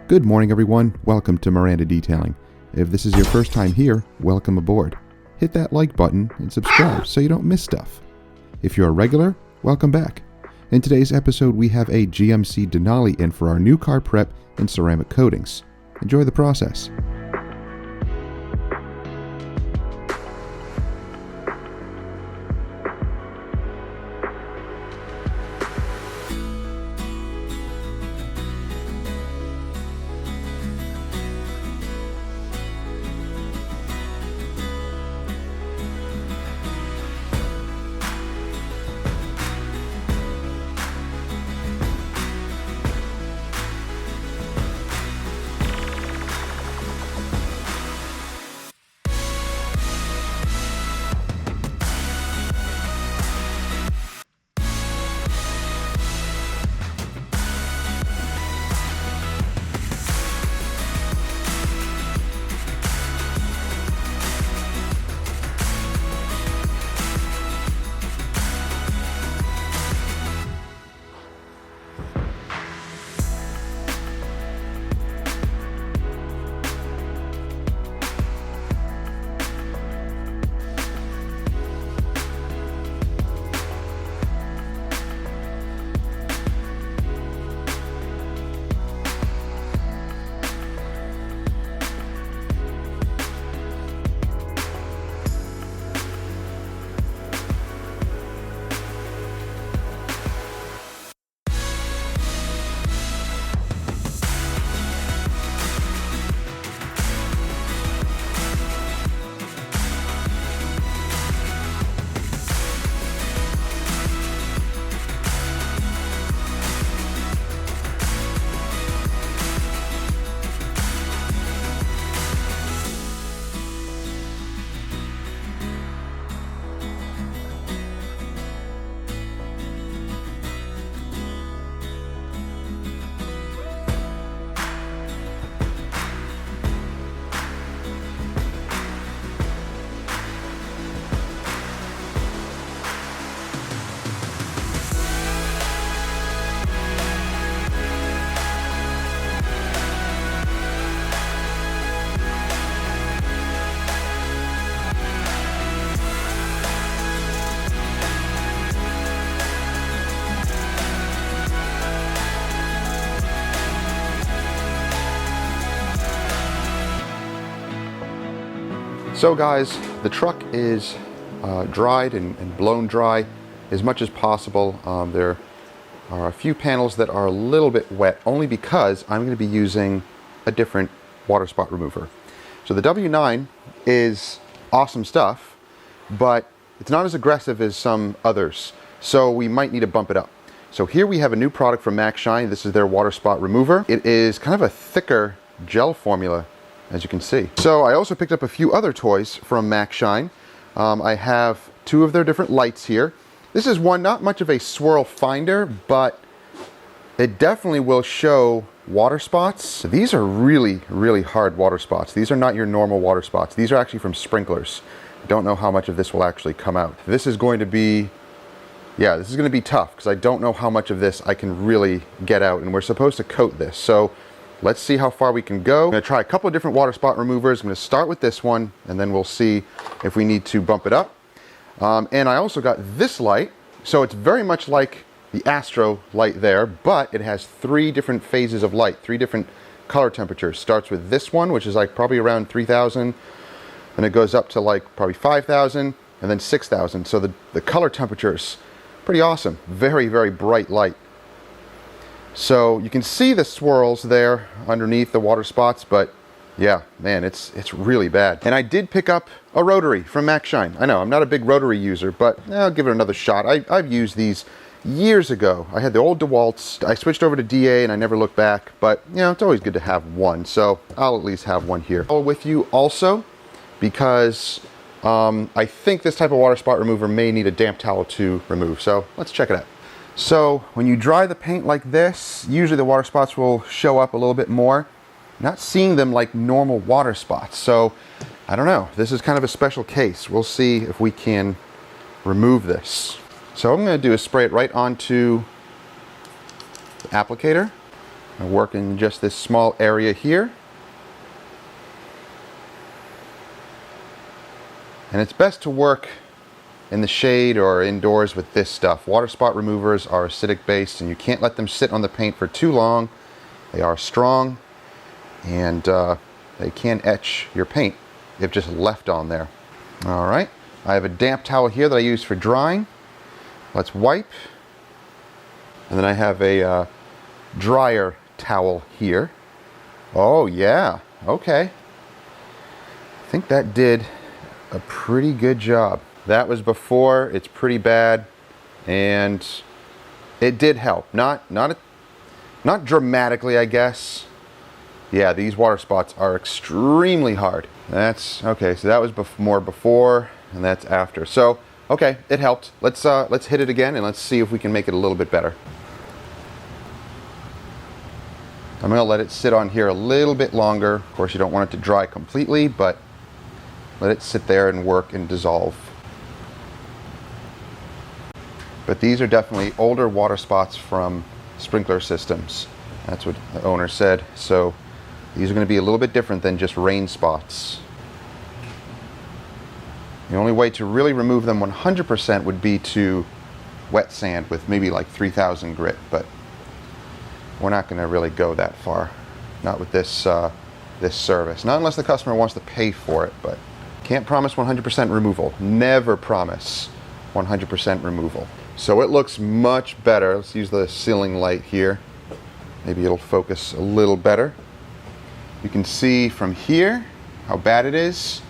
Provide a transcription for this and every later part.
Good morning, everyone. Welcome to Miranda Detailing. If this is your first time here, welcome aboard. Hit that like button and subscribe so you don't miss stuff. If you're a regular, welcome back. In today's episode, we have a GMC Denali in for our new car prep and ceramic coatings. Enjoy the process. So guys, the truck is dried and blown dry as much as possible. There are a few panels that are a little bit wet, only because I'm going to be using a different water spot remover. So the W9 is awesome stuff, but it's not as aggressive as some others, so we might need to bump it up. So here we have a new product from Max Shine. This is their water spot remover. It is kind of a thicker gel formula, as you can see. So I also picked up a few other toys from Max Shine. I have two of their different lights here. This is one, not much of a swirl finder, but it definitely will show water spots. These are really, really hard water spots. These are not your normal water spots. These are actually from sprinklers. I don't know how much of this will actually come out. This is going to be, yeah, this is going to be tough because I don't know how much of this I can really get out, and we're supposed to coat this. So let's see how far we can go. I'm going to try a couple of different water spot removers. I'm going to start with this one, and then we'll see if we need to bump it up. And I also got this light. So it's very much like the Astro light there, but it has three different phases of light, three different color temperatures. Starts with this one, which is like probably around 3,000. Then it goes up to like probably 5,000, and then 6,000. So the color temperature is pretty awesome. Very, very bright light. So you can see the swirls there underneath the water spots, but yeah, man, it's really bad. And I did pick up a rotary from Max Shine. I know, I'm not a big rotary user, but I'll give it another shot. I've used these years ago. I had the old DeWalt's. I switched over to DA and I never looked back, but you know, it's always good to have one. So I'll at least have one here. With you also, because I think this type of water spot remover may need a damp towel to remove. So let's check it out. So when you dry the paint like this, usually the water spots will show up a little bit more. Not seeing them like normal water spots. So I don't know, this is kind of a special case. We'll see if we can remove this. So what I'm going to do is spray it right onto the applicator. I work in just this small area here. And it's best to work in the shade or indoors with this stuff. Water spot removers are acidic based and you can't let them sit on the paint for too long. They are strong and they can etch your paint if just left on there. All right, I have a damp towel here that I use for drying. Let's wipe. And then I have a dryer towel here. Oh yeah, okay. I think that did a pretty good job. That was before. It's pretty bad, and it did help. Not dramatically, I guess. Yeah, these water spots are extremely hard. That's okay. So that was more before, and that's after. So okay, it helped. Let's hit it again, and let's see if we can make it a little bit better. I'm gonna let it sit on here a little bit longer. Of course, you don't want it to dry completely, but let it sit there and work and dissolve. But these are definitely older water spots from sprinkler systems. That's what the owner said. So these are going to be a little bit different than just rain spots. The only way to really remove them 100% would be to wet sand with maybe like 3000 grit, but we're not going to really go that far. Not with this this service. Not unless the customer wants to pay for it, but can't promise 100% removal. Never promise 100% removal. So it looks much better. Let's use the ceiling light here. Maybe it'll focus a little better. You can see from here how bad it is.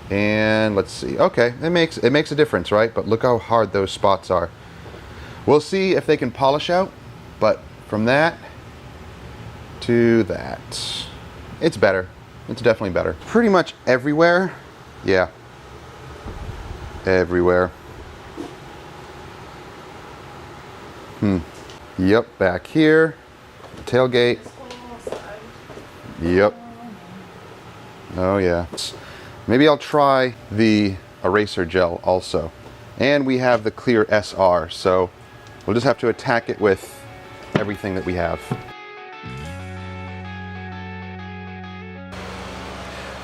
And let's see. Okay, it makes a difference, right? But look how hard those spots are. We'll see if they can polish out, but from that to that, it's better. It's definitely better. Pretty much everywhere. Yeah, everywhere. Yep, back here, tailgate. Yep. Oh yeah. Maybe I'll try the eraser gel also. And we have the clear SR, so we'll just have to attack it with everything that we have.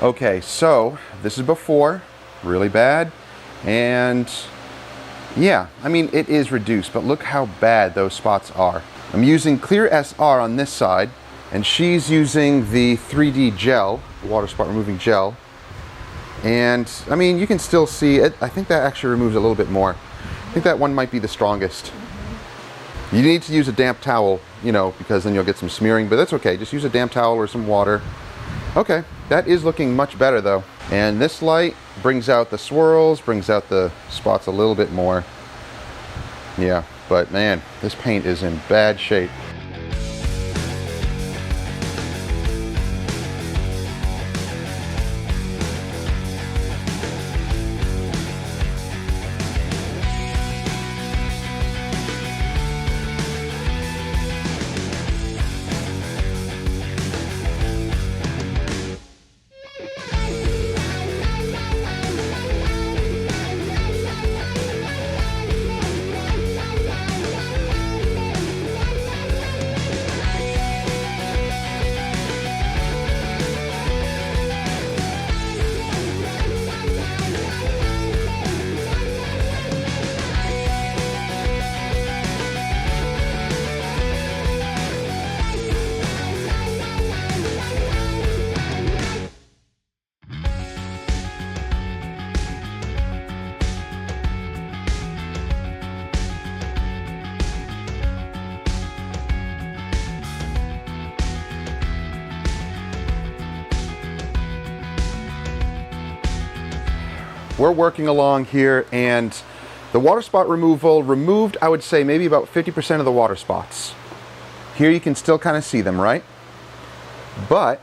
Okay, so this is before, really bad, and yeah, I mean it is reduced, but look how bad those spots are. I'm using clear SR on this side, and she's using the 3D gel, water spot removing gel, and I mean you can still see it. I think that actually removes a little bit more. I think that one might be the strongest. You need to use a damp towel, you know, because then you'll get some smearing, but that's okay. Just use a damp towel or some water. Okay, that is looking much better though. And this light brings out the swirls, brings out the spots a little bit more. Yeah, but man, this paint is in bad shape. We're working along here, and the water spot removal removed, I would say, maybe about 50% of the water spots. Here you can still kind of see them, right? But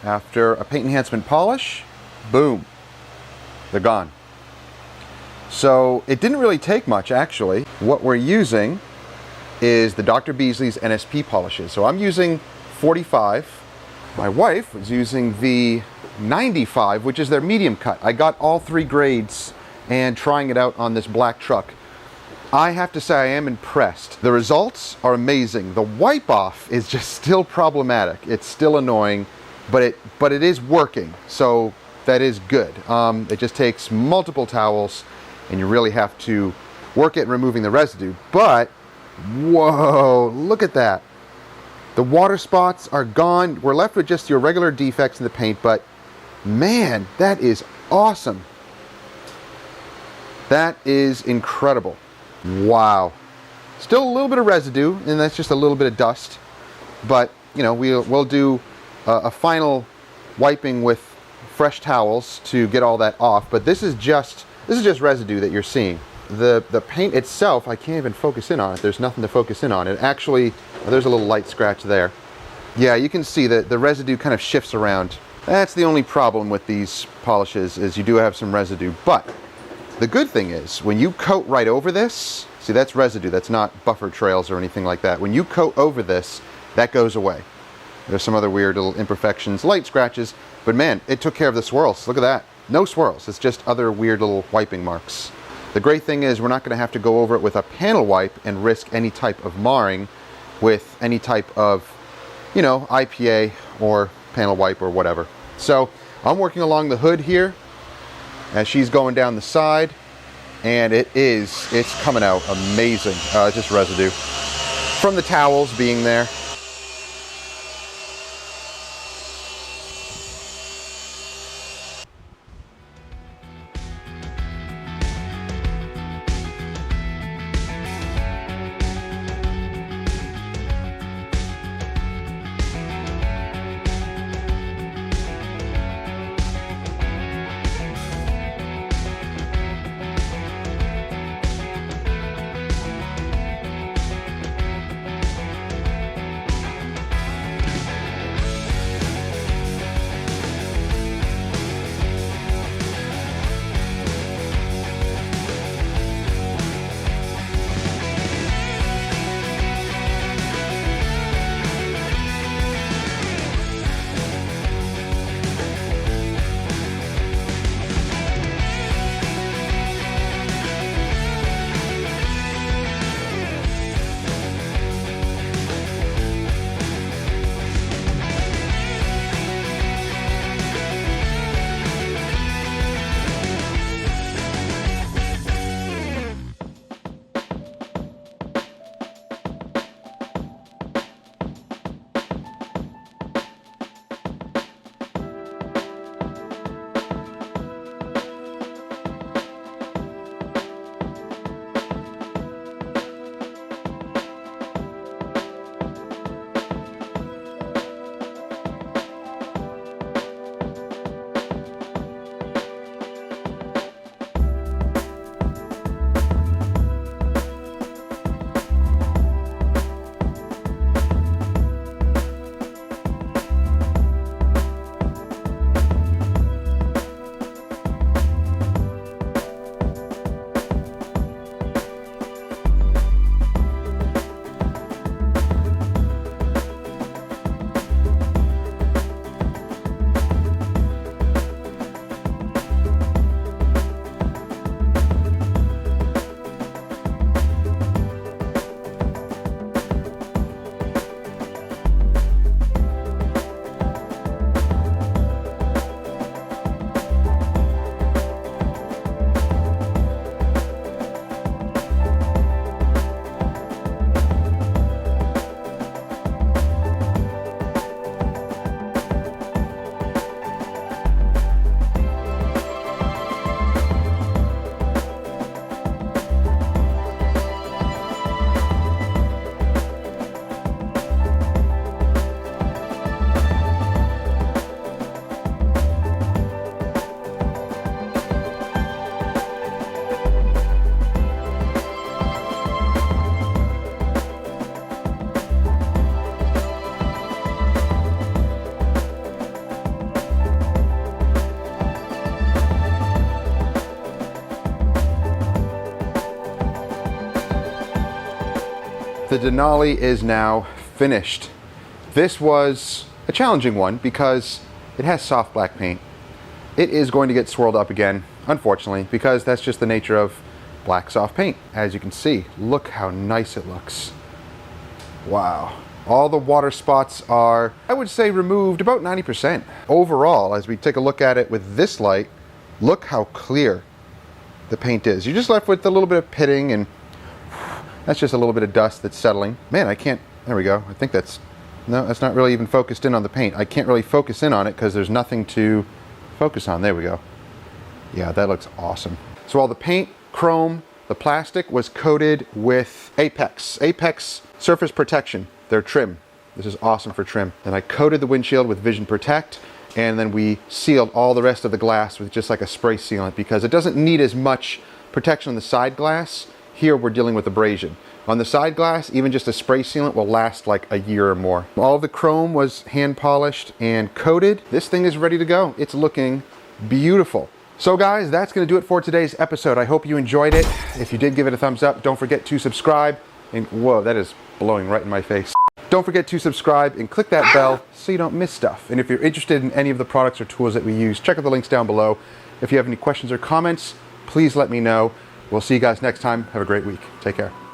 after a paint enhancement polish, boom, they're gone. So it didn't really take much, actually. What we're using is the Dr. Beasley's NSP polishes. So I'm using 45. My wife was using the 95, which is their medium cut. I got all three grades and trying it out on this black truck. I have to say I am impressed. The results are amazing. The wipe off is just still problematic. It's still annoying, but it is working. So that is good. It just takes multiple towels and you really have to work at removing the residue. But whoa, look at that. The water spots are gone. We're left with just your regular defects in the paint, but man, that is awesome. That is incredible. Wow. Still a little bit of residue, and that's just a little bit of dust. But, you know, we'll do a final wiping with fresh towels to get all that off. But this is just residue that you're seeing. The paint itself, I can't even focus in on it. There's nothing to focus in on. It actually, there's a little light scratch there. Yeah, you can see that the residue kind of shifts around. That's the only problem with these polishes, is you do have some residue. But the good thing is, when you coat right over this, see, that's residue, that's not buffer trails or anything like that. When you coat over this, that goes away. There's some other weird little imperfections, light scratches, but man, it took care of the swirls. Look at that. No swirls, it's just other weird little wiping marks. The great thing is we're not going to have to go over it with a panel wipe and risk any type of marring with any type of, you know, IPA or panel wipe or whatever. So I'm working along the hood here as she's going down the side, and it's coming out amazing. Just residue from the towels being there. The Denali is now finished. This was a challenging one because it has soft black paint. It is going to get swirled up again, unfortunately, because that's just the nature of black soft paint. As you can see, look how nice it looks. Wow. All the water spots are, I would say, removed about 90%. Overall, as we take a look at it with this light, look how clear the paint is. You're just left with a little bit of pitting, and that's just a little bit of dust that's settling. Man, I can't, there we go. I think that's, no, that's not really even focused in on the paint. I can't really focus in on it because there's nothing to focus on. There we go. Yeah, that looks awesome. So all the paint, chrome, the plastic was coated with Apex surface protection. They're trim. This is awesome for trim. And I coated the windshield with Vision Protect, and then we sealed all the rest of the glass with just like a spray sealant because it doesn't need as much protection on the side glass. Here we're dealing with abrasion. On the side glass, even just a spray sealant will last like a year or more. All of the chrome was hand polished and coated. This thing is ready to go. It's looking beautiful. So guys, that's gonna do it for today's episode. I hope you enjoyed it. If you did, give it a thumbs up. Don't forget to subscribe. And whoa, that is blowing right in my face. Don't forget to subscribe and click that bell so you don't miss stuff. And if you're interested in any of the products or tools that we use, check out the links down below. If you have any questions or comments, please let me know. We'll see you guys next time. Have a great week. Take care.